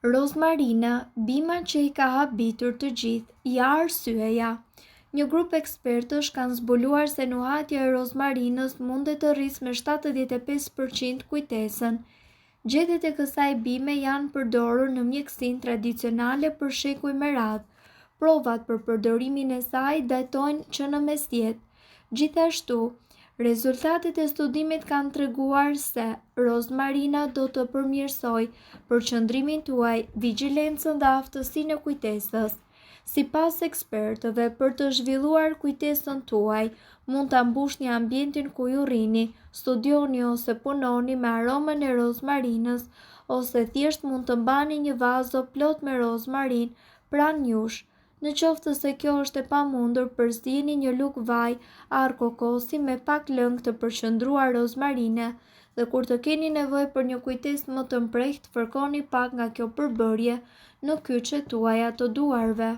Rozmarina, bima që i ka habitur të gjithë, ja arsyeja. Një grup ekspertësh kanë zbuluar se nuhatja e rozmarinës mundet të rrisë me 75% kujtesën. Gjethet e kësaj bime janë përdorur në mjekësinë tradicionale për shekuj me radhë. Provat për përdorimin e saj datojnë që në mesjet. Gjithashtu, rezultatet e studimit kanë treguar se rozmarina do të përmirësojë përqendrimin tuaj, vigjilencën dhe aftësinë e kujtesës. Sipas ekspertëve, për të zhvilluar kujtesën tuaj, mund ta mbushni ambientin ku ju rrini, studioni ose punoni me aromën e rozmarinës, ose thjesht mund të mbani një vazo plot me rozmarin pranë jush. Në qoftë se kjo është e pamundur, përzini një lugë vaj ar kokosi me pak lëng të përqendruar rozmarine dhe kur të keni nevojë për një kujtesë më të mprehtë, fërkoni pak nga kjo përbërje në kyçet tuaja të duarve.